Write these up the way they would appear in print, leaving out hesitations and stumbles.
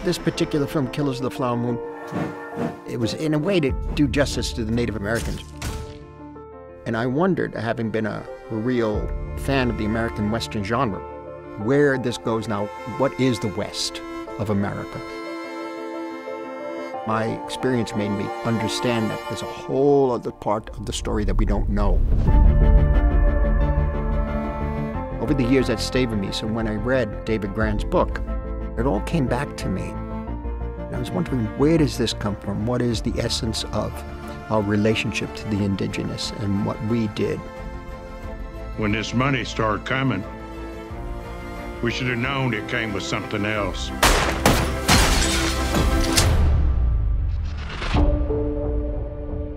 This particular film, Killers of the Flower Moon, it was in a way to do justice to the Native Americans. And I wondered, having been a real fan of the American Western genre, where this goes now. What is the West of America? My experience made me understand that there's a whole other part of the story that we don't know. Over the years, that stayed with me, so when I read David Grant's book, it all came back to me. And I was wondering, where does this come from? What is the essence of our relationship to the indigenous and what we did? When this money started coming, we should have known it came with something else.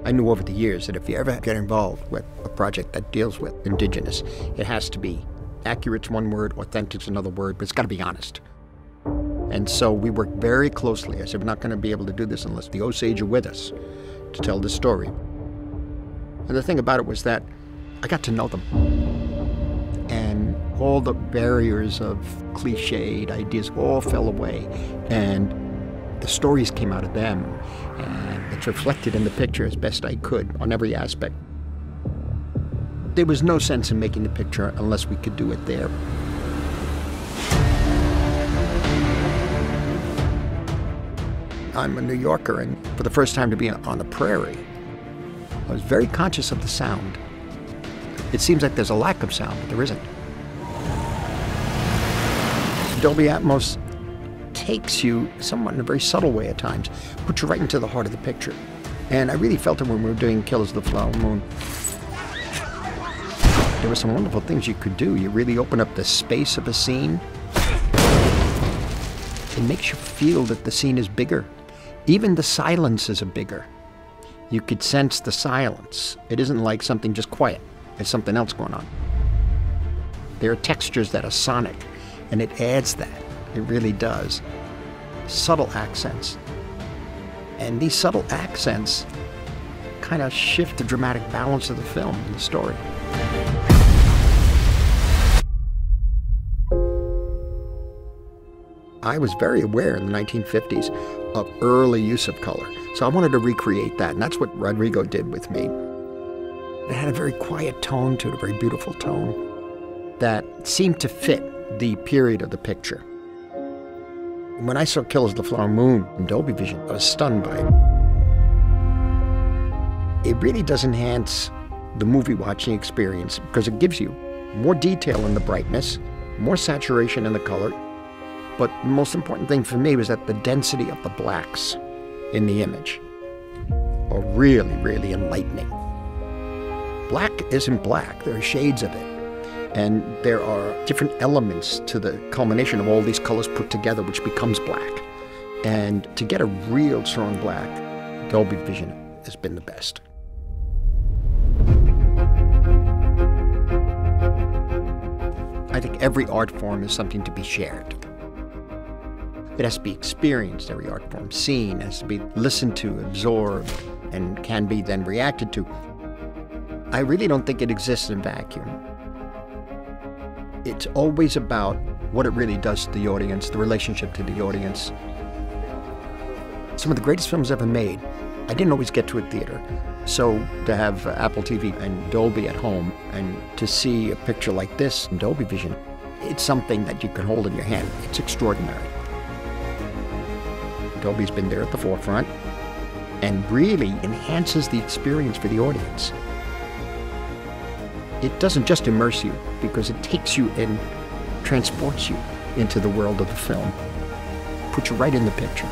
I knew over the years that if you ever get involved with a project that deals with indigenous, it has to be accurate's one word, authentic's another word, but it's got to be honest. And so we worked very closely. I said, we're not going to be able to do this unless the Osage are with us to tell the story. And the thing about it was that I got to know them. And all the barriers of cliched ideas all fell away. And the stories came out of them. And it's reflected in the picture as best I could on every aspect. There was no sense in making the picture unless we could do it there. I'm a New Yorker, and for the first time to be on the prairie, I was very conscious of the sound. It seems like there's a lack of sound, but there isn't. Dolby Atmos takes you somewhat in a very subtle way at times, puts you right into the heart of the picture. And I really felt it when we were doing Killers of the Flower Moon. There were some wonderful things you could do. You really open up the space of a scene. It makes you feel that the scene is bigger. Even the silences are bigger. You could sense the silence. It isn't like something just quiet. There's something else going on. There are textures that are sonic, and it adds that. It really does. Subtle accents. And these subtle accents kind of shift the dramatic balance of the film and the story. I was very aware in the 1950s of early use of color. So I wanted to recreate that, and that's what Rodrigo did with me. It had a very quiet tone to it, a very beautiful tone that seemed to fit the period of the picture. When I saw Killers of the Flower Moon in Dolby Vision, I was stunned by it. It really does enhance the movie watching experience because it gives you more detail in the brightness, more saturation in the color. But the most important thing for me was that the density of the blacks in the image are really, really enlightening. Black isn't black. There are shades of it. And there are different elements to the culmination of all these colors put together, which becomes black. And to get a real strong black, Dolby Vision has been the best. I think every art form is something to be shared. It has to be experienced, every art form. Seen, has to be listened to, absorbed, and can be then reacted to. I really don't think it exists in a vacuum. It's always about what it really does to the audience, the relationship to the audience. Some of the greatest films ever made, I didn't always get to a theater. So to have Apple TV and Dolby at home and to see a picture like this in Dolby Vision, it's something that you can hold in your hand. It's extraordinary. Dolby's been there at the forefront and really enhances the experience for the audience. It doesn't just immerse you because it takes you and transports you into the world of the film, puts you right in the picture.